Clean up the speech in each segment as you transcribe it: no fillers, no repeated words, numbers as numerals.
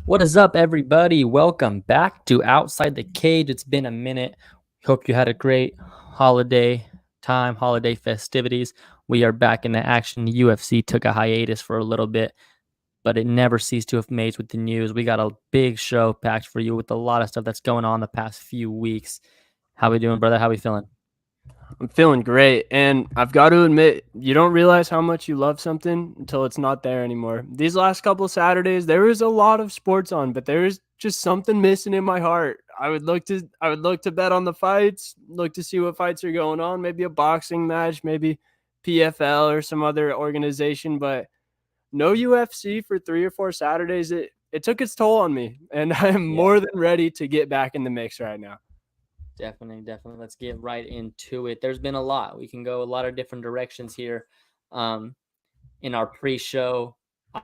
What is up, everybody? Welcome back to Outside the Cage. It's been a minute. Hope you had a great holiday time, holiday festivities. We are back in the action. The UFC took a hiatus for a little bit, but it never ceased to amaze with the news. We got a big show packed for you with a lot of stuff that's going on the past few weeks. How we doing, brother? How we feeling? I'm feeling great. And I've got to admit, you don't realize how much you love something until it's not there anymore. These last couple Saturdays, there was a lot of sports on, but there was just something missing in my heart. I would look to bet on the fights, look to see what fights are going on, maybe a boxing match, maybe PFL or some other organization, but no UFC for 3 or 4 Saturdays. It took its toll on me, and I am Yeah, more than ready to get back in the mix right now. definitely. Let's get right into it. There's been a lot. We can go a lot of different directions here. Um, in our pre-show,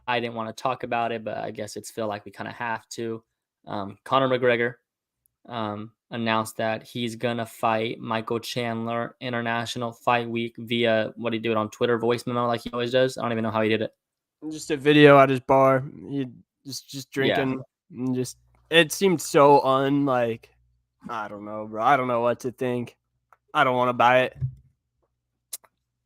I didn't want to talk about it, but I guess it's feel like we kind of have to. Conor McGregor announced that he's gonna fight Michael Chandler International Fight Week via what he do it on Twitter voice memo like he always does. I don't even know how he did it. Just a video at his bar. He just Yeah, drinking and just it seemed so unlike I don't know, bro. I don't know what to think. I don't want to buy it.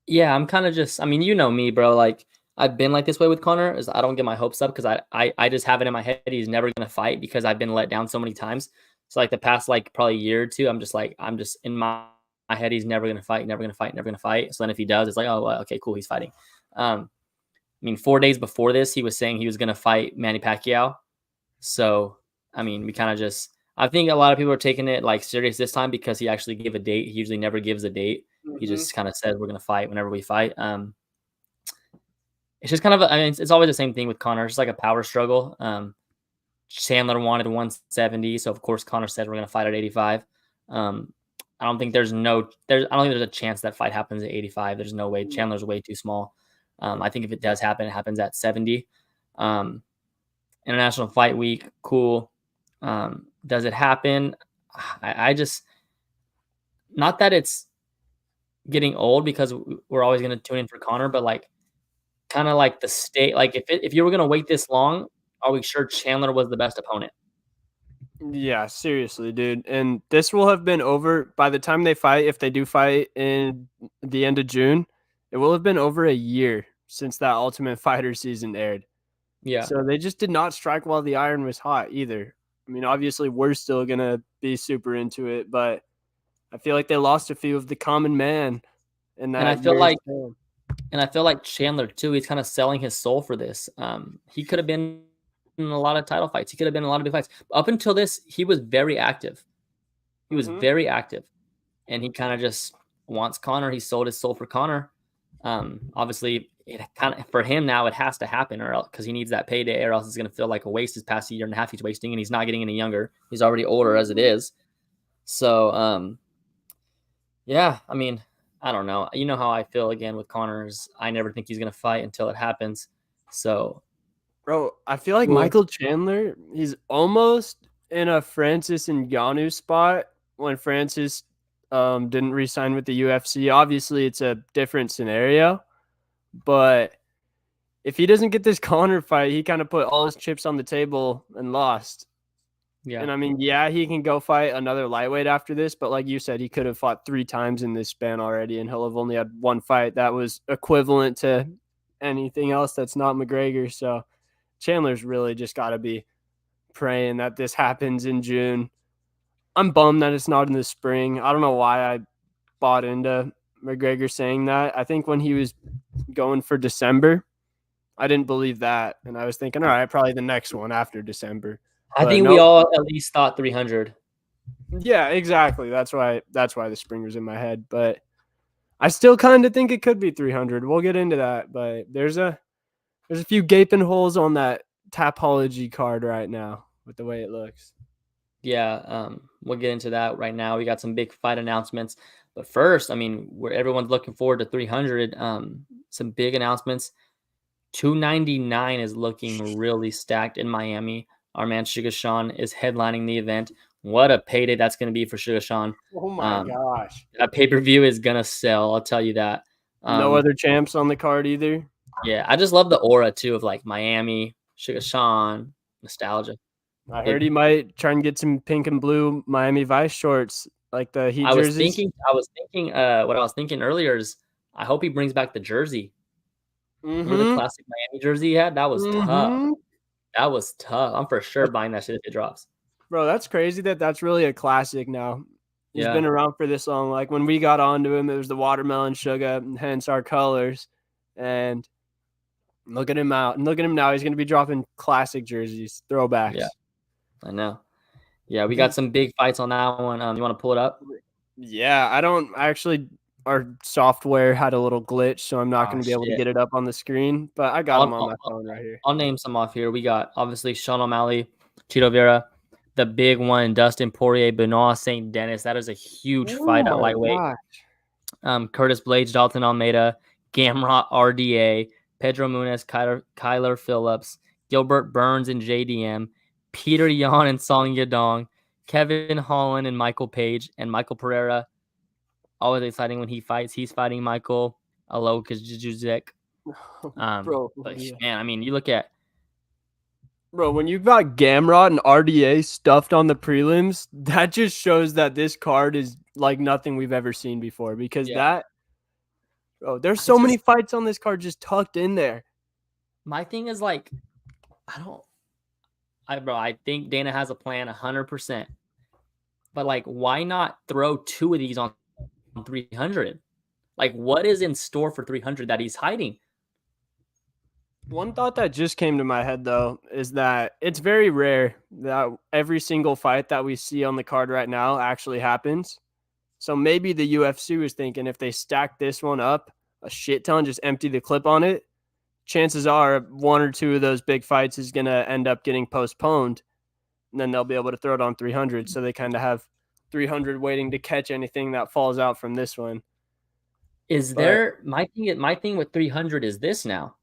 yeah. I'm kind of just. I mean, you know me, bro. Like I've been like this way with Conor. Is I don't get my hopes up because I just have it in my head he's never gonna fight because I've been let down so many times. So like the past like probably year or two, I'm just in my head he's never gonna fight, never gonna fight, never gonna fight. So then if he does, it's like oh well, okay, cool, he's fighting. I mean, 4 days before this, he was saying he was going to fight Manny Pacquiao. So, I mean, we kind of just, I think a lot of people are taking it like serious this time because he actually gave a date. He usually never gives a date. He Mm-hmm. just kind of says we're going to fight whenever we fight. It's just kind of, I mean, it's always the same thing with Connor. It's just like a power struggle. Chandler wanted 170, so of course Connor said we're going to fight at 85. Um, I don't think I don't think there's a chance that fight happens at 85. There's no way. Chandler's way too small. I think if it does happen, it happens at 70. Um, International Fight Week, cool. Does it happen? I just not that it's getting old because we're always going to tune in for Connor, but like kind of like the state, like if you were going to wait this long, are we sure Chandler was the best opponent? Yeah, seriously, dude. And this will have been over by the time they fight. If they do fight in the end of June, it will have been over a year since that Ultimate Fighter season aired. Yeah. So they just did not strike while the iron was hot either. I mean, obviously, we're still gonna be super into it, but I feel like they lost a few of the common man in And I that feel year's like span. And I feel like Chandler too, he's kind of selling his soul for this. He could have been in a lot of title fights. He could have been in a lot of big fights. Up until this, he was very active. He was Mhm. very active, and he kind of just wants Connor. He sold his soul for Connor. Obviously, it kind of for him now it has to happen, or because he needs that payday, or else it's going to feel like a waste. His past year and a half he's wasting, and he's not getting any younger. He's already older as it is. So, yeah, I mean, I don't know. You know how I feel again with Connors. I never think he's gonna fight until it happens. So Bro, I feel like cool. Michael Chandler, he's almost in a Francis Ngannou spot when Francis didn't re-sign with the UFC. Obviously, it's a different scenario, but if he doesn't get this Connor fight, he kind of put all his chips on the table and lost. Yeah. And I mean, yeah, he can go fight another lightweight after this, but like you said, he could have fought 3 times in this span already, and he'll have only had one fight that was equivalent to anything else that's not McGregor. So Chandler's really just got to be praying that this happens in June. I'm bummed that it's not in the spring. I don't know why I bought into McGregor saying that. I think when he was going for December, I didn't believe that, and I was thinking, all right, probably the next one after December. I But think we no, all at least thought 300. yeah, exactly. That's why the springer's in my head. But I still kind of think it could be 300. We'll get into that, but there's a few gaping holes on that Tapology card right now with the way it looks. Yeah, we'll get into that right now. We got some big fight announcements, but first, I mean, where everyone's looking forward to 300. Some big announcements. 299 is looking really stacked in Miami. Our man Sugar Sean is headlining the event. What a payday that's going to be for Sugar Sean. Oh my Um, gosh. that pay per view is gonna sell. I'll tell you that. No Um, other champs on the card either. yeah, I just love the aura too of like Miami, Sugar Sean, nostalgia. I heard he might try and get some pink and blue Miami Vice shorts, like the Heat jerseys. I was thinking, what I was thinking earlier is I hope he brings back the jersey. Remember the classic Miami jersey he had? That was tough. That was tough. I'm for sure buying that shit if it drops. Bro, that's crazy that's really a classic now. He's been around for this long. Like when we got onto him, it was the watermelon sugar, and hence our colors. And look at him out. And look at him now. He's going to be dropping classic jerseys, throwbacks. Yeah, I know. Yeah, we got some big fights on that one. You want to pull it up? Yeah, our software had a little glitch, so I'm not going to be able to get it up on the screen, but I got them on my phone right here. I'll name some off here. We got, obviously, Sean O'Malley, Chito Vera, the big one, Dustin Poirier, Benoit St. Denis. That is a huge fight at lightweight. Curtis Blades, Dalton Almeida, Gamrot RDA, Pedro Munez, Kyler Phillips, Gilbert Burns and JDM, Peter Yan and Song Yadong, Kevin Holland and Michael Page, and Michael Pereira. Always exciting when he fights. He's fighting Michael Alokajuzek. Man, I mean, you look at. Bro, when you've got Gamrot and RDA stuffed on the prelims, that just shows that this card is like nothing we've ever seen before. Because there's so many fights on this card just tucked in there. My thing is like, I think Dana has a plan 100%. But like, why not throw 2 of these on 300? Like, what is in store for 300 that he's hiding? One thought that just came to my head, though, is that it's very rare that every single fight that we see on the card right now actually happens. So maybe the UFC was thinking if they stack this one up a shit ton, just empty the clip on it, chances are 1 or 2 of those big fights is going to end up getting postponed. And then they'll be able to throw it on 300. So they kind of have 300 waiting to catch anything that falls out from this one. My thing with 300 is this now.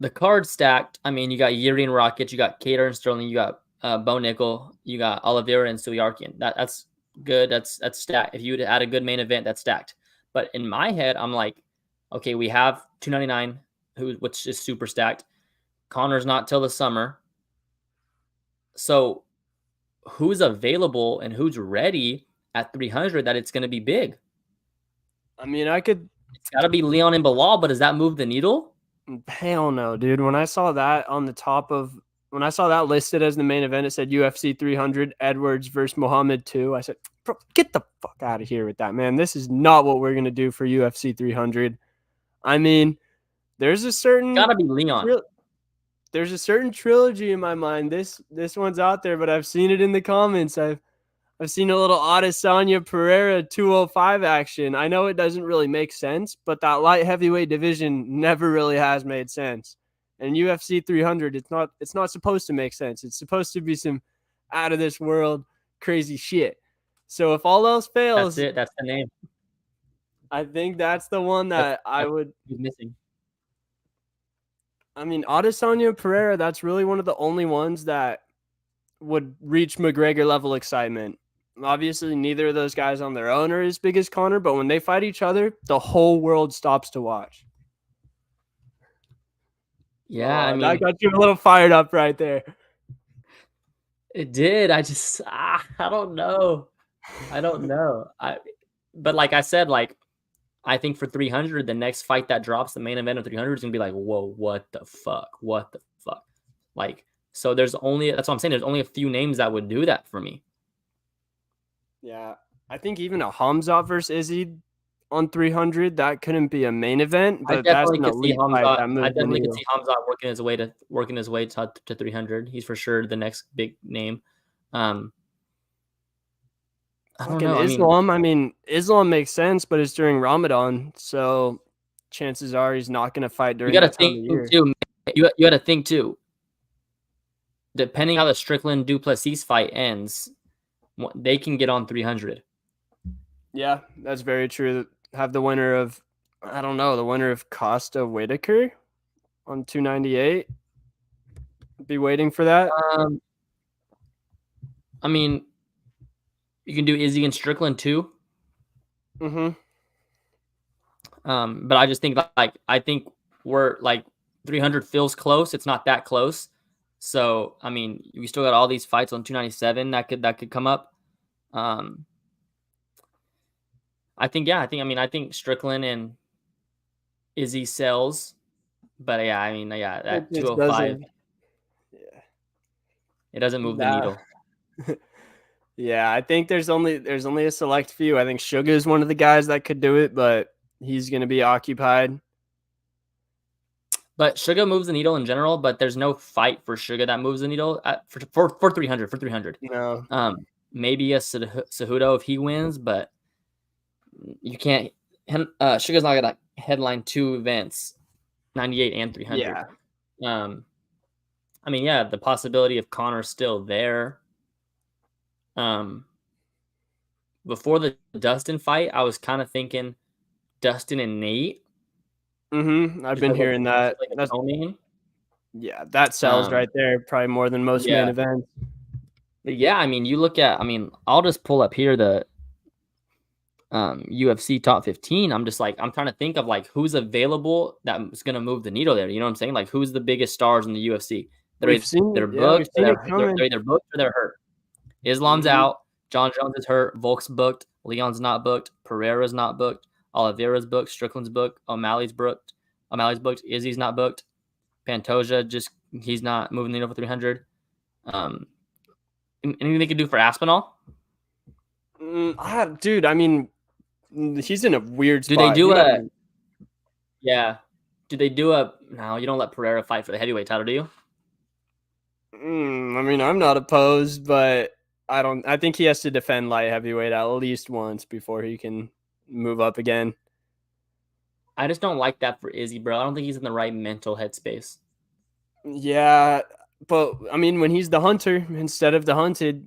The card stacked. I mean, you got Yuri and Rocket, you got Cater and Sterling, you got Bo Nickel, you got Oliveira and Suliarkian. That's good. That's stacked. If you would add a good main event, that's stacked. But in my head, I'm like, okay, we have 299, which is super stacked. Conor's not till the summer. So who's available and who's ready at 300 that it's going to be big? I mean, it's got to be Leon and Bilal, but does that move the needle? Hell no, dude. When I saw that listed as the main event, it said UFC 300 Edwards versus Muhammad 2. I said, bro, get the fuck out of here with that, man. This is not what we're going to do for UFC 300. I mean, there's a certain gotta be Leon. There's a certain trilogy in my mind. This one's out there, but I've seen it in the comments. I've seen a little Adesanya Pereira 205 action. I know it doesn't really make sense, but that light heavyweight division never really has made sense. And UFC 300, it's not supposed to make sense. It's supposed to be some out of this world crazy shit. So if all else fails, that's it. That's the name. I think that's the one that I would be missing. I mean, Adesanya Pereira, that's really one of the only ones that would reach McGregor level excitement. Obviously, neither of those guys on their own are as big as Conor, but when they fight each other, the whole world stops to watch. Yeah, I mean, that got you a little fired up right there. It did. I don't know. But like I said, like, I think for 300, the next fight that drops, the main event of 300 is going to be like, whoa, what the fuck? Like, so that's what I'm saying. There's only a few names that would do that for me. Yeah. I think even a Hamzat versus Izzy on 300, that couldn't be a main event, but that's an elite fight. I definitely could see Hamzat working his way to 300. He's for sure the next big name. I don't know. Islam makes sense, but it's during Ramadan, so chances are he's not going to fight during that time of year. You got to think too. Depending how the Strickland Duplessis fight ends, they can get on 300. Yeah, that's very true. Have the winner of, the winner of Costa Whitaker on 298. Be waiting for that. I mean, you can do Izzy and Strickland too. Mm-hmm. But I just think I think we're like 300 feels close. It's not that close. So I mean, we still got all these fights on 297 that could come up. I think Strickland and Izzy sells, but yeah, I mean, yeah, It that just 205, doesn't. Yeah. it doesn't move the Nah. needle. Yeah, I think there's only a select few. I think Suga is one of the guys that could do it, but he's gonna be occupied. But Suga moves the needle in general, but there's no fight for Suga that moves the needle for 300 for 300. No. Maybe a Cejudo if he wins, but you can't. Suga's not gonna headline two events, 98 and 300. Yeah. I mean, yeah, the possibility of Connor's still there. Before the Dustin fight, I was kind of thinking Dustin and Nate. I've Just been like hearing that. a That's co-main. Yeah, that sells right there, probably more than most main Yeah, events. but yeah. I mean, you look at. I mean, I'll just pull up here the UFC top 15. I'm trying to think of like who's available that's gonna move the needle there. You know what I'm saying? Like who's the biggest stars in the UFC? We've seen They're it. Yeah, we've booked. seen it coming. They're either booked or they're hurt. Islam's Mhm. out. John Jones is hurt. Volk's booked. Leon's not booked. Pereira's not booked. Oliveira's booked. Strickland's booked. O'Malley's booked. Izzy's not booked. Pantoja he's not moving the needle for 300. Anything they could do for Aspinall? Dude, I mean, he's in a weird Do they spot. do a yeah? Do they do a no? You don't let Pereira fight for the heavyweight title, do you? I mean, I'm not opposed, but I don't. I think he has to defend light heavyweight at least once before he can move up again. I just don't like that for Izzy, bro. I don't think he's in the right mental headspace. Yeah, but I mean, when he's the hunter instead of the hunted,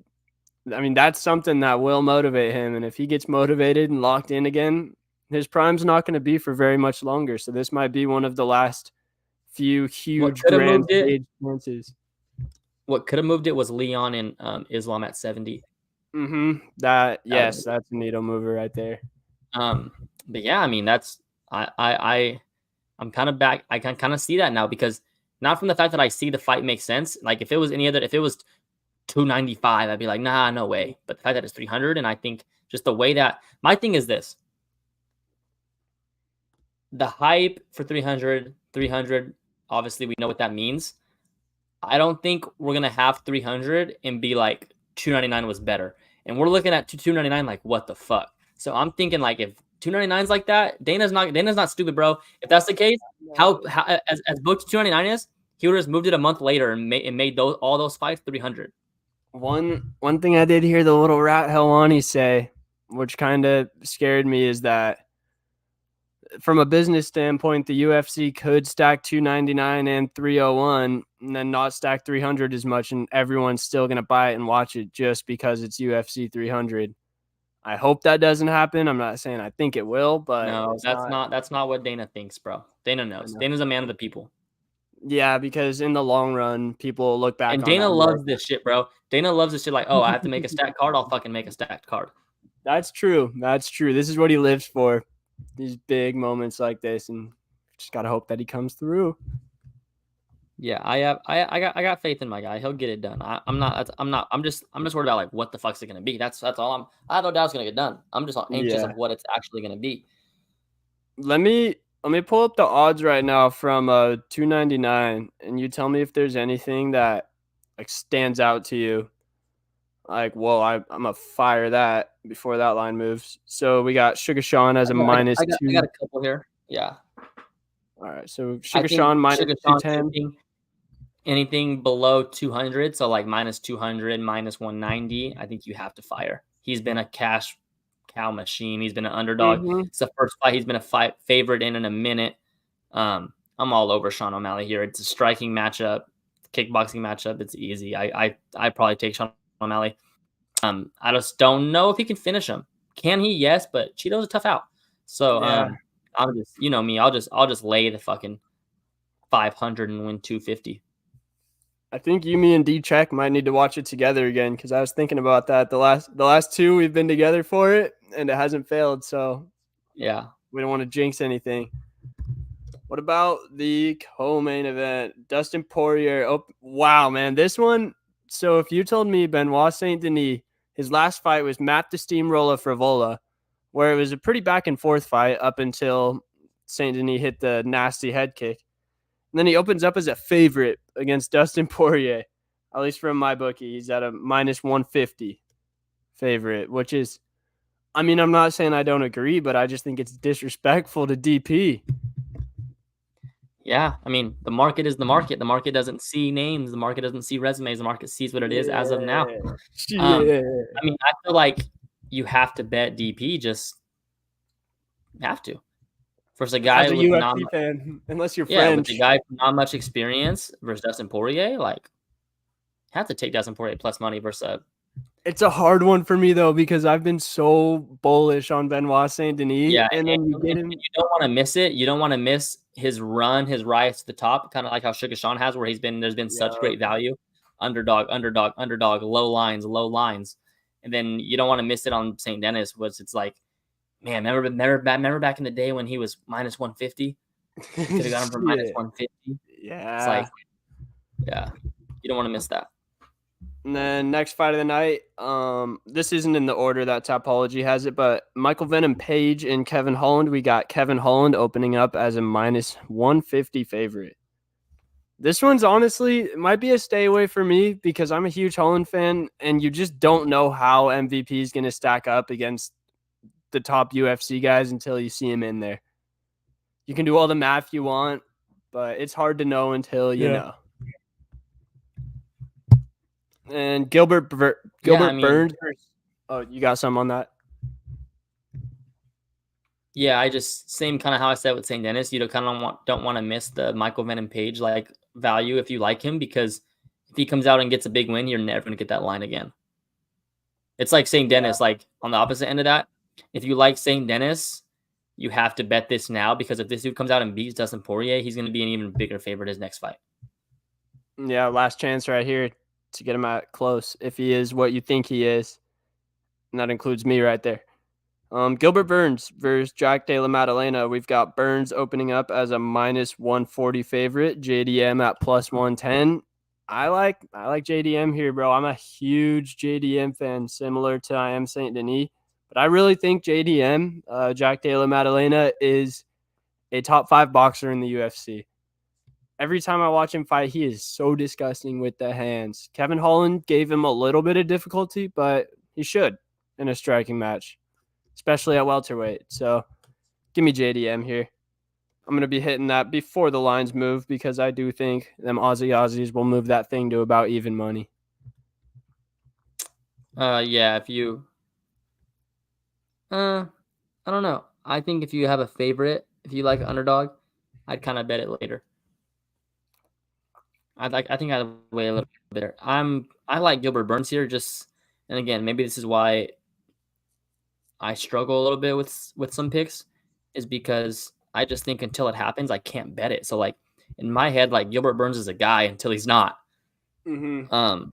I mean, that's something that will motivate him. And if he gets motivated and locked in again, his prime's not going to be for very much longer. So this might be one of the last few huge grand stage chances. What could have moved it was Leon and Islam at 70. That's a needle mover right there. But yeah, I mean, that's I'm kind of back. I can kind of see that now because not from the fact that I see the fight make sense. Like if it was 295, I'd be like, nah, no way. But the fact that it's 300, and I think just the way that my thing is this: the hype for 300, obviously we know what that means. I don't think we're gonna have 300 and be like 299 was better, and we're looking at 299 like what the fuck. So I'm thinking like if 299's like that, Dana's not stupid, bro. If that's the case, how as booked 299 is, he would have just moved it a month later and made all those fights 300. One thing I did hear the little rat Helwani say, which kind of scared me, is that from a business standpoint, the UFC could stack 299 and 301 and then not stack 300 as much, and everyone's still going to buy it and watch it just because it's UFC 300. I hope that doesn't happen. I'm not saying I think it will, but no, that's not what Dana thinks, bro. Dana knows. Dana's a man of the people. Yeah, because in the long run, people will look back and on Dana that loves this shit, bro. Dana loves this shit like, oh, I have to make a stacked card. I'll fucking make a stacked card. That's true. This is what he lives for. These big moments like this, and just gotta hope that he comes through. Yeah, I got faith in my guy. He'll get it done. I'm just worried about like what the fuck's it gonna be. That's all I have no doubt it's gonna get done. I'm just anxious of what it's actually gonna be. Let me pull up the odds right now from 299, and you tell me if there's anything that like stands out to you. Like, whoa, I'm gonna fire that before that line moves. So we got Sugar Sean as a minus 2. I got a couple here. Yeah. All right, so Sugar Sean minus 210. Anything below 200, so like minus 200, minus 190, I think you have to fire. He's been a cash cow machine. He's been an underdog. It's the first fight he's been a favorite in a minute. I'm all over Sean O'Malley here. It's a striking matchup, kickboxing matchup. It's easy. I probably take Sean O'Malley. I just don't know if he can finish him. Can he? Yes, but Cheeto's a tough out. So I'm just, you know me, I'll just lay the fucking 500 and win 250. I think you, me, and D-Check might need to watch it together again because I was thinking about that. The last two we've been together for it, and it hasn't failed. So yeah, we don't want to jinx anything. What about the co-main event? Dustin Poirier. Oh, wow, man. This one. So if you told me Benoit Saint Denis, his last fight was Matt the Steamroller Frivola, where it was a pretty back and forth fight up until Saint Denis hit the nasty head kick. And then he opens up as a favorite against Dustin Poirier. At least from my bookie, he's at a minus 150 favorite, which is, I mean, I'm not saying I don't agree, but I just think it's disrespectful to DP. Yeah, I mean, the market is the market. The market doesn't see names. The market doesn't see resumes. The market sees what it is as of now. Yeah. I mean, I feel like you have to bet DP. Just have to. Versus a guy As a with UFC fan, unless you're with French. a guy with not much experience versus Dustin Poirier, like, have to take Dustin Poirier plus money versus It's a hard one for me though because I've been so bullish on Benoit Saint Denis, yeah, and then you get him. you don't want to miss it. You don't want to miss his run, his rise to the top, kind of like how Sugar Sean has, where there's been such great value, underdog, low lines, and then you don't want to miss it on St. Denis, which it's like, man, remember back in the day when he was minus 150, could have got him for minus 150. Yeah, It's like, yeah, you don't want to miss that. And then next fight of the night, this isn't in the order that Topology has it, but Michael Venom Page and Kevin Holland. We got Kevin Holland opening up as a minus 150 favorite. This one's honestly, it might be a stay away for me because I'm a huge Holland fan, and you just don't know how MVP is going to stack up against the top UFC guys until you see him in there. You can do all the math you want, but it's hard to know until you know. And Gilbert Burns. Oh, you got some on that? Yeah, I just same kind of how I said with St. Denis. You don't want to miss the Michael Venom Page like value if you like him, because if he comes out and gets a big win, you're never gonna get that line again. It's like St. Denis, like on the opposite end of that. If you like St. Denis, you have to bet this now, because if this dude comes out and beats Dustin Poirier, he's gonna be an even bigger favorite his next fight. Yeah, last chance right here to get him at close if he is what you think he is. And that includes me right there. Gilbert Burns versus Jack De La Maddalena. We've got Burns opening up as a minus 140 favorite, JDM at plus 110. I like JDM here, bro. I'm a huge JDM fan, similar to I am Saint Denis. But I really think JDM, Jack De La Maddalena, is a top 5 boxer in the UFC. Every time I watch him fight, he is so disgusting with the hands. Kevin Holland gave him a little bit of difficulty, but he should in a striking match, especially at welterweight. So give me JDM here. I'm going to be hitting that before the lines move because I do think them Aussies will move that thing to about even money. Yeah, if you I don't know. I think if you have a favorite, if you like underdog, I'd kind of bet it later. I think I'd wait a little bit. I like Gilbert Burns here, and again, maybe this is why I struggle a little bit with some picks, is because I just think until it happens, I can't bet it. So like in my head, like Gilbert Burns is a guy until he's not. Mm-hmm.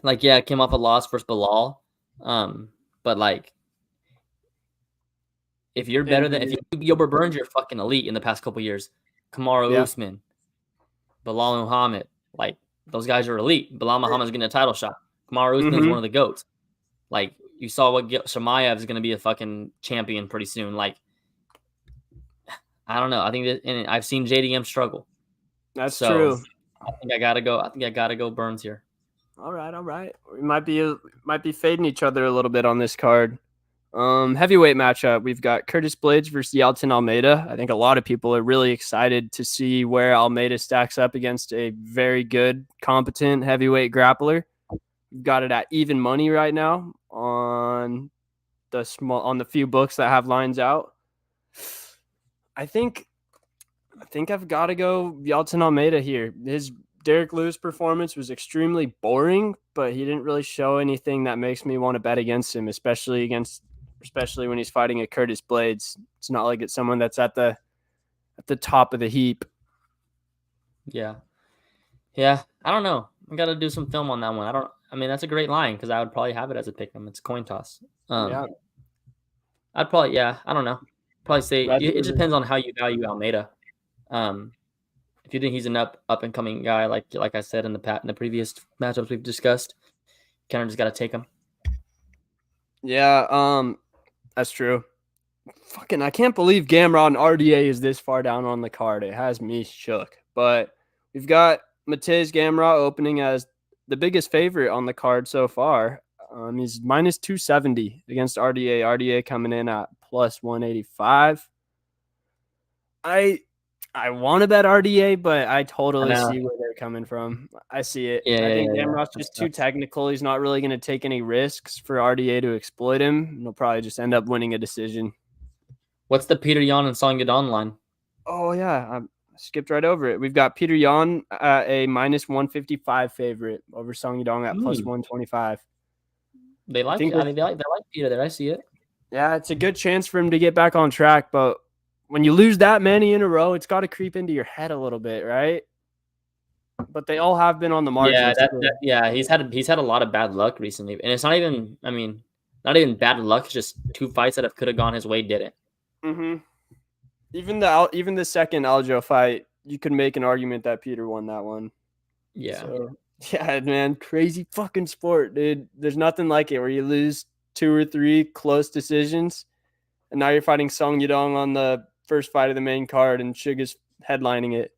Like, yeah, it came off a loss versus Bilal. But like, if you're better than if you Gilbert Burns, you're fucking elite in the past couple years. Kamaru Usman, Bilal Muhammad, like those guys are elite. Bilal Muhammad's getting a title shot. Kamaru Usman's one of the GOATs. Like, you saw what Shamayev is going to be a fucking champion pretty soon. Like, I don't know. I think that, and I've seen JDM struggle. That's true. I think I gotta go Burns here. All right. We might be fading each other a little bit on this card. Heavyweight matchup. We've got Curtis Blades versus Yeltsin Almeida. I think a lot of people are really excited to see where Almeida stacks up against a very good, competent heavyweight grappler. We've got it at even money right now on the few books that have lines out. I think I've got to go Yeltsin Almeida here. His Derek Lewis performance was extremely boring, but he didn't really show anything that makes me want to bet against him, especially when he's fighting a Curtis Blades. It's not like it's someone that's at the top of the heap. Yeah. I don't know. I got to do some film on that one. I mean, that's a great line because I would probably have it as a pick 'em. It's a coin toss. I'd probably, I don't know. Probably say it depends on how you value Almeida. If you think he's an up and coming guy, like I said in the previous matchups we've discussed, kind of just got to take him. Yeah, that's true. Fucking, I can't believe Gamrot and RDA is this far down on the card. It has me shook. But we've got Matej Gamrot opening as the biggest favorite on the card so far. He's minus 270 against RDA. RDA coming in at plus 185. I want to bet RDA, but I totally see where they're coming from. I see it. Yeah, I think yeah. Gamrot's just too technical. He's not really going to take any risks for RDA to exploit him. He'll probably just end up winning a decision. What's the Peter Yan and Song Yadong line? Oh, yeah. I skipped right over it. We've got Peter Yan at a minus 155 favorite over Song Yadong at plus 125. They like Peter there. I see it. Yeah, it's a good chance for him to get back on track, but when you lose that many in a row, it's got to creep into your head a little bit, right? But they all have been on the margins. Yeah, he's had a lot of bad luck recently, and it's not even. I mean, not even bad luck. It's just two fights that could have gone his way didn't. Mm-hmm. Even the second Aljo fight, you could make an argument that Peter won that one. Yeah. So, yeah, man, crazy fucking sport, dude. There's nothing like it where you lose 2 or 3 close decisions, and now you're fighting Song Yadong on the first fight of the main card, and Suga's headlining it,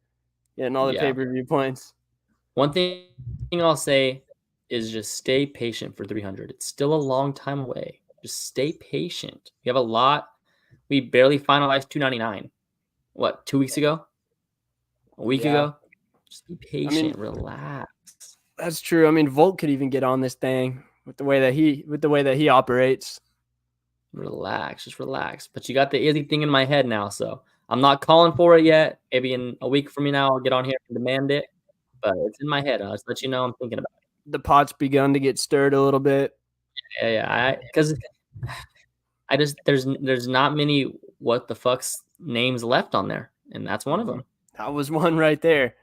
getting all the pay-per-view points. One thing I'll say is just stay patient for 300. It's still a long time away. Just stay patient. We have a lot. We barely finalized 299. What, 2 weeks ago? A week ago? Just be patient. Relax. That's true. I mean, Volt could even get on this thing with the way that he operates. Relax. Just relax. But you got the Izzy thing in my head now, so I'm not calling for it yet. Maybe in a week from now, I'll get on here and demand it. But it's in my head. I'll just let you know I'm thinking about it. The pot's begun to get stirred a little bit. Yeah. Because there's not many what the fuck's names left on there, and that's one of them. That was one right there.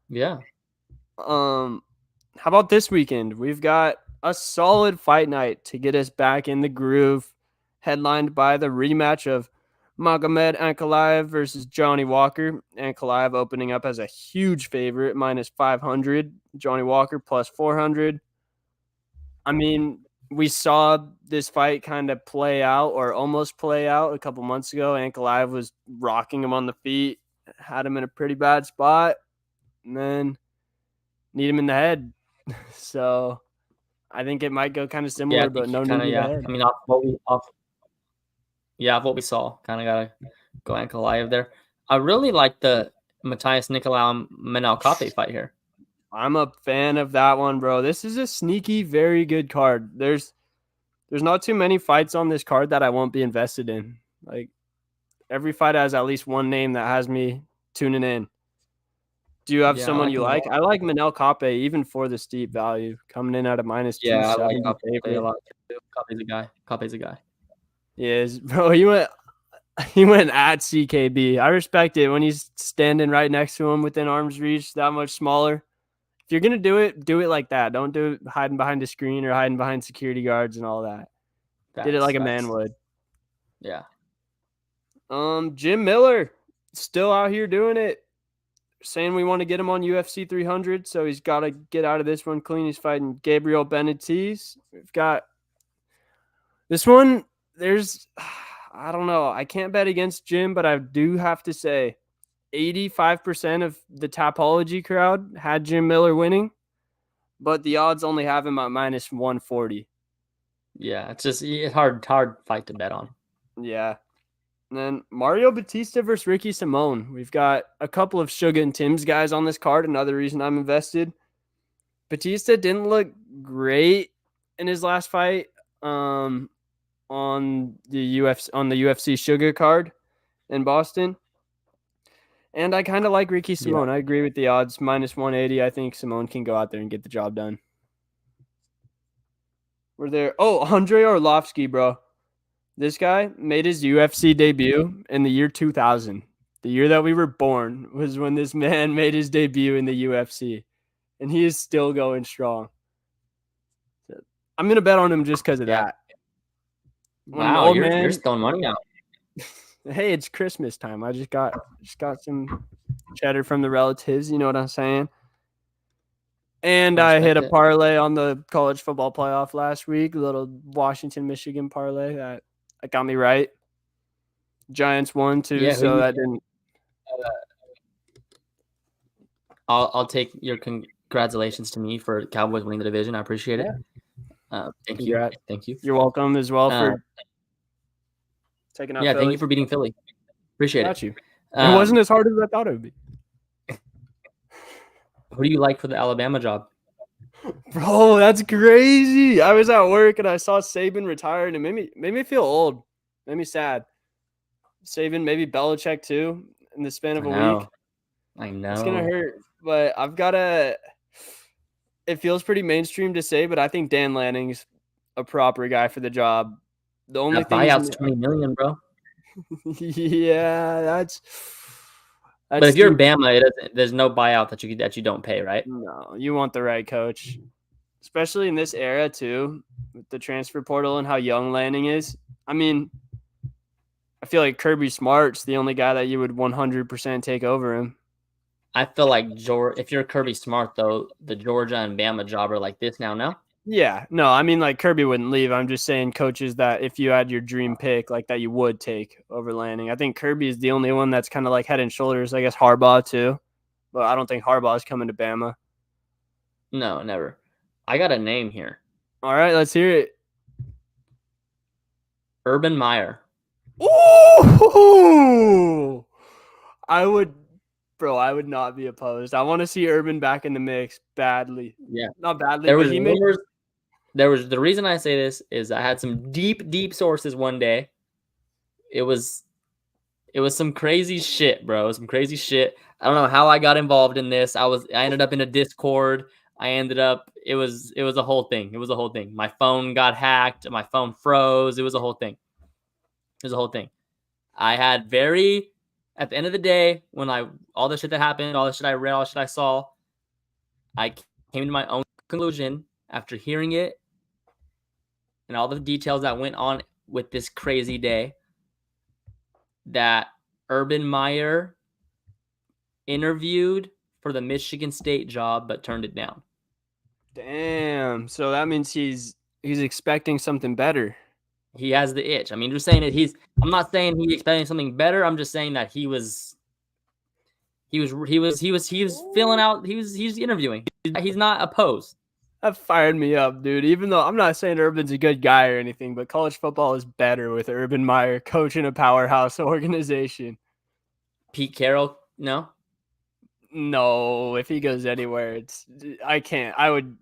Yeah. How about this weekend? We've got a solid fight night to get us back in the groove, headlined by the rematch of Magomed Ankalaev versus Johnny Walker. Ankalaev opening up as a huge favorite, minus 500. Johnny Walker plus 400. I mean, we saw this fight kind of play out or almost play out a couple months ago. Ankalaev was rocking him on the feet, had him in a pretty bad spot, and then need him in the head. So I think it might go kind of similar, but no need in the head. I mean, off what we saw, kind of gotta go Ankalaev there. I really like the Matthias Nicolau Manel Kape fight here. I'm a fan of that one, bro. This is a sneaky, very good card. There's not too many fights on this card that I won't be invested in. Like, every fight has at least one name that has me tuning in. Do you have someone you like? I like Manel Kape, even for the steep value, coming in at a minus 270. I like Kape a lot too. Kape's a guy. Yes, bro. He went at CKB. I respect it when he's standing right next to him within arm's reach, that much smaller. If you're gonna do it like that. Don't do it hiding behind a screen or hiding behind security guards and all that. Did it like a man would. Yeah. Jim Miller still out here doing it. Saying we want to get him on UFC 300, so he's got to get out of this one clean. He's fighting Gabriel Benitez. We've got this one. I don't know. I can't bet against Jim, but I do have to say 85% of the Tapology crowd had Jim Miller winning, but the odds only have him at minus 140. Yeah, it's hard fight to bet on. Yeah. And then Mario Batista versus Ricky Simone. We've got a couple of Suga and Tim's guys on this card. Another reason I'm invested. Batista didn't look great in his last fight on the UFC Suga card in Boston. And I kind of like Ricky Simone. Yeah. I agree with the odds. Minus 180. I think Simone can go out there and get the job done. We're there. Oh, Andre Arlovsky, bro. This guy made his UFC debut in the year 2000. The year that we were born was when this man made his debut in the UFC. And he is still going strong. I'm going to bet on him just because of that. Wow, you're throwing money out. Hey, it's Christmas time. I just got some cheddar from the relatives. You know what I'm saying? And I I hit respect a it. parlay on the college football playoff last week, a little Washington-Michigan parlay that got me right. Giants won too, Yeah, so that didn't. I'll take your congratulations to me for Cowboys winning the division. I appreciate it. Thank you. Congrats. Thank you. You're welcome as well for taking out Yeah, thank Philly. you for beating Philly. Appreciate Got it. you. It wasn't as hard as I thought it would be. Who do you like for the Alabama job? Bro, that's crazy. I was at work and I saw Saban retire, and it made me feel old. Made me sad. Saban, maybe Belichick too, in the span of a week. I know. It's gonna hurt, but I've gotta. It feels pretty mainstream to say, but I think Dan Lanning's a proper guy for the job. The only That thing buyout's $20 million, bro. yeah, that's But if you're stupid. Bama, there's no buyout that you don't pay, right? No, you want the right coach, especially in this era too, with the transfer portal and how young Lanning is. I mean, I feel like Kirby Smart's the only guy that you would 100% take over him. I feel like if you're Kirby Smart, though, the Georgia and Bama job are like this now. No, Yeah, no, I mean, like, Kirby wouldn't leave. I'm just saying coaches that if you had your dream pick, like, that you would take over Lanning. I think Kirby is the only one that's kind of like head and shoulders. I guess Harbaugh too, but I don't think Harbaugh is coming to Bama. no, never. I got a name here. All right, let's hear it. Urban Meyer. Ooh, I would not be opposed. I want to see Urban back in the mix badly. Yeah, Not badly, there but was he made. rumors. The reason I say this is I had some deep sources one day. It was some crazy shit, bro. Some crazy shit. I don't know how I got involved in this. I ended up in a Discord. It was a whole thing. It was a whole thing. My phone got hacked. My phone froze. It was a whole thing. It was a whole thing. I had at the end of the day, when all the shit that happened, all the shit I read, all the shit I saw, I came to my own conclusion after hearing it and all the details that went on with this crazy day that Urban Meyer interviewed for the Michigan State job but turned it down. Damn. So that means he's expecting something better. He has the itch. I mean, just saying that I'm not saying he's expecting something better. I'm just saying that he was filling out. He's interviewing. He's not opposed. That fired me up, dude. Even though I'm not saying Urban's a good guy or anything, but college football is better with Urban Meyer coaching a powerhouse organization. Pete Carroll, no. No, if he goes anywhere, I can't. I would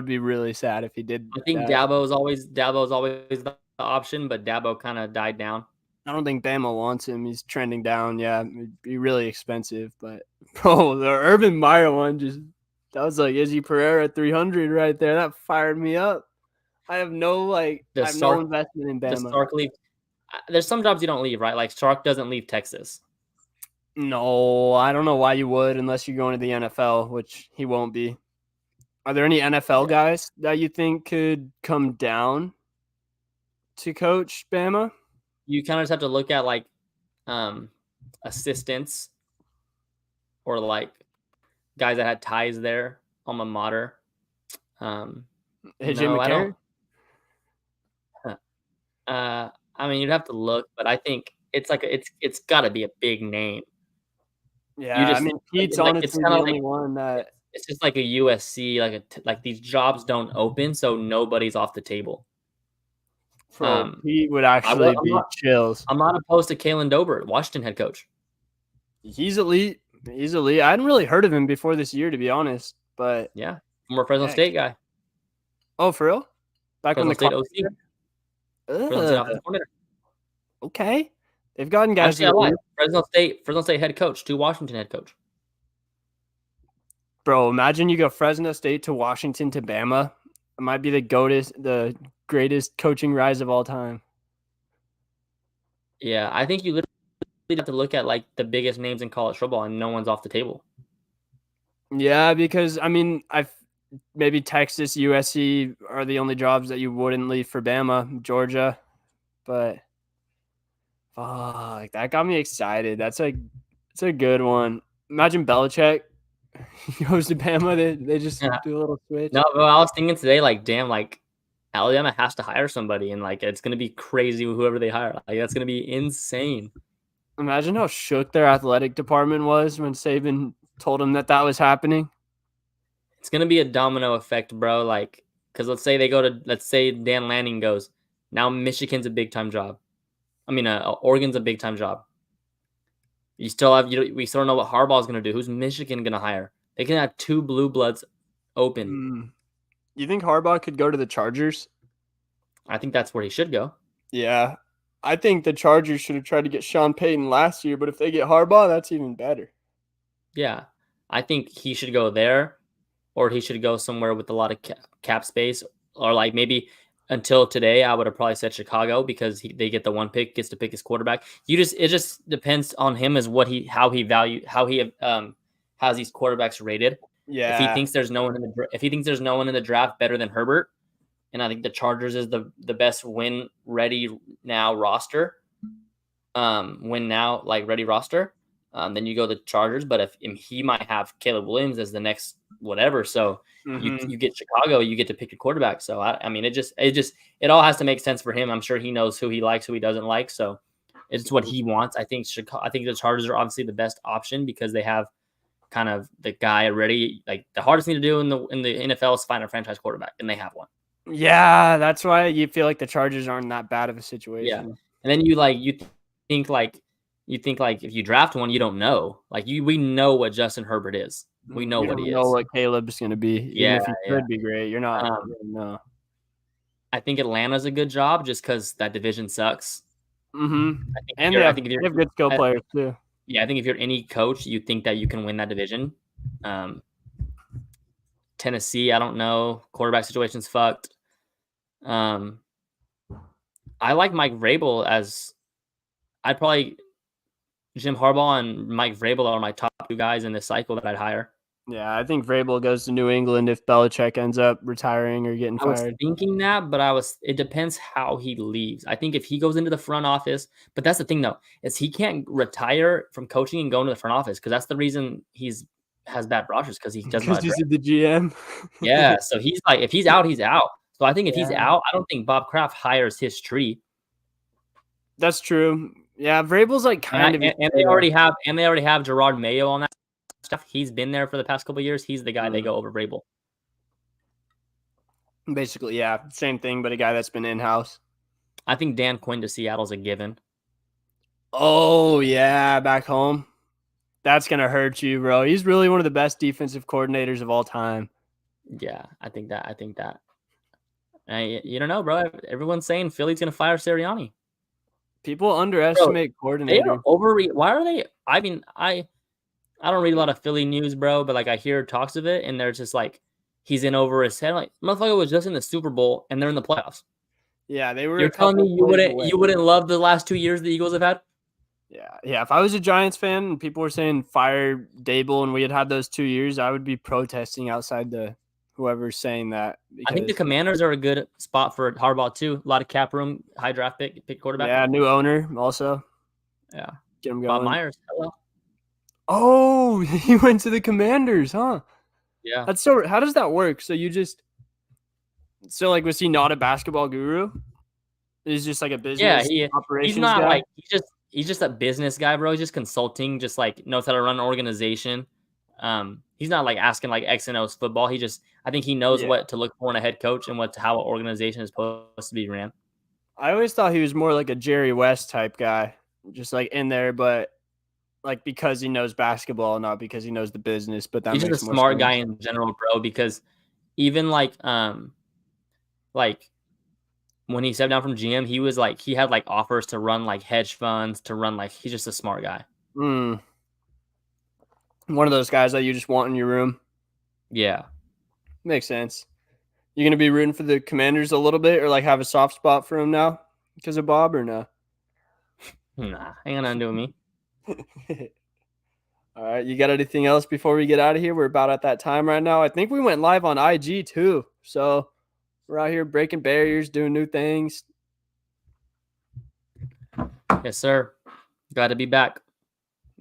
be really sad if he did. I think Dabo is always the option, but Dabo kind of died down. I don't think Bama wants him. He's trending down. Yeah, it'd be really expensive. But bro, the Urban Meyer one that was like Izzy Pereira 300 right there. That fired me up. I have no investment in Bama. Sark leave. There's some jobs you don't leave, right? Like Sark doesn't leave Texas. No, I don't know why you would unless you're going to the NFL, which he won't be. Are there any NFL guys that you think could come down to coach Bama? You kind of just have to look at like assistants or like guys that had ties there, alma mater. AJ McCarron? I mean, you'd have to look, but I think it's got to be a big name. Yeah, I mean, Pete's honestly the only one that. It's just like a USC, like these jobs don't open, so nobody's off the table. Pete would actually be chills. I'm not opposed to Kalen Dobert, Washington head coach. He's elite. He's elite. I hadn't really heard of him before this year, to be honest. But yeah, former Fresno State guy. Oh, for real? Back Fresno on the State OC. Fresno State offensive coordinator. Okay, they've gotten guys. Actually, I lied. Fresno State head coach to Washington head coach. Bro, imagine you go Fresno State to Washington to Bama. It might be the greatest coaching rise of all time. Yeah, I think you literally have to look at like the biggest names in college football, and no one's off the table. Yeah, because I mean, maybe Texas, USC are the only jobs that you wouldn't leave for Bama, Georgia, but fuck, that got me excited. It's a good one. Imagine Belichick goes to Bama. They just Yeah. do a little switch. No, but I was thinking today, like, damn, like Alabama has to hire somebody, and like it's gonna be crazy whoever they hire. Like that's gonna be insane. Imagine how shook their athletic department was when Saban told him that that was happening. It's gonna be a domino effect, bro. Like, because let's say Dan Lanning goes. Now Michigan's a big time job. I mean, Oregon's a big time job. We still don't know what Harbaugh's gonna do. Who's Michigan gonna hire? They can have two blue bloods open. You think Harbaugh could go to the Chargers? I think that's where he should go. Yeah. I think the Chargers should have tried to get Sean Payton last year, but if they get Harbaugh, that's even better. Yeah, I think he should go there, or he should go somewhere with a lot of cap space, or like maybe until today, I would have probably said Chicago because they get the one pick, gets to pick his quarterback. It just depends on him as how he has these quarterbacks rated. If he Yeah. thinks there's no one in the draft better than Herbert, and I think the Chargers is the best win now roster. Win now like ready roster. Then you go the Chargers, but if he might have Caleb Williams as the next whatever, so you get Chicago, you get to pick your quarterback. So I mean, it all has to make sense for him. I'm sure he knows who he likes, who he doesn't like. So it's what he wants. I think the Chargers are obviously the best option because they have kind of the guy ready. Like the hardest thing to do in the NFL is find a franchise quarterback, and they have one. Yeah, that's why you feel like the Chargers aren't that bad of a situation. Yeah, and then you think if you draft one, you don't know. Like we know what Justin Herbert is. We know what he is. You know what Caleb's going to be. Even if he could be great, you're not. No. I think Atlanta's a good job just because that division sucks. And they have good skill players too. Yeah, I think if you're any coach, you think that you can win that division. Tennessee, I don't know. Quarterback situation's fucked. I like Mike Vrabel as I'd probably Jim Harbaugh and Mike Vrabel are my top two guys in this cycle that I'd hire. Yeah, I think Vrabel goes to New England if Belichick ends up retiring or getting fired. I was thinking that, but it depends how he leaves. I think if he goes into the front office, but that's the thing though, is he can't retire from coaching and go into the front office because that's the reason has bad rosters because he doesn't. Because he's the GM. Yeah, so he's like, if he's out, he's out. So I think if he's out, I don't think Bob Kraft hires his tree. That's true. Yeah, Vrabel's like and they already have Gerard Mayo on that stuff. He's been there for the past couple of years. He's the guy they go over Vrabel. Basically, yeah, same thing, but a guy that's been in-house. I think Dan Quinn to Seattle's a given. Oh, yeah, back home. That's going to hurt you, bro. He's really one of the best defensive coordinators of all time. Yeah, I think that. You don't know, bro. Everyone's saying Philly's going to fire Sirianni. People underestimate coordinators. Why are they? I mean, I don't read a lot of Philly news, bro, but like I hear talks of it, and they're just like he's in over his head. Like motherfucker was just in the Super Bowl, and they're in the playoffs. Yeah, they were. You're telling me you wouldn't love the last 2 years the Eagles have had? Yeah. If I was a Giants fan and people were saying fire Dable and we had those 2 years, I would be protesting outside the whoever's saying that. I think the Commanders are a good spot for Harbaugh too. A lot of cap room, high draft pick quarterback. Yeah, new owner also. Yeah, get him going. Bob Myers. Hello. Oh, he went to the Commanders, huh? Yeah. That's so. How does that work? So like, was he not a basketball guru? He's just like a business. Yeah, operations he's not guy? like he's just a business guy, bro. He's just consulting, just like knows how to run an organization. He's not like asking like X and O's football. I think he knows what to look for in a head coach and how an organization is supposed to be ran. I always thought he was more like a Jerry West type guy, just like in there, but like because he knows basketball, not because he knows the business. But he's just a smart guy in general, bro. Because even like when he stepped down from GM, he had like offers to run like hedge funds, he's just a smart guy. One of those guys that you just want in your room. Yeah. Makes sense. You going to be rooting for the Commanders a little bit or like have a soft spot for him now because of Bob or no? Nah, ain't got nothing to do with me. All right. You got anything else before we get out of here? We're about at that time right now. I think we went live on IG too. So we're out here breaking barriers, doing new things. Yes, sir. Glad to be back.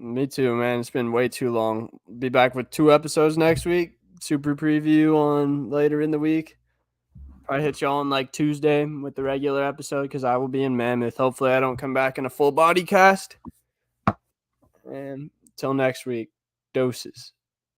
Me too, man. It's been way too long. Be back with 2 episodes next week. Super preview on later in the week. Probably hit you on like Tuesday with the regular episode because I will be in Mammoth. Hopefully, I don't come back in a full body cast. And till next week, doses.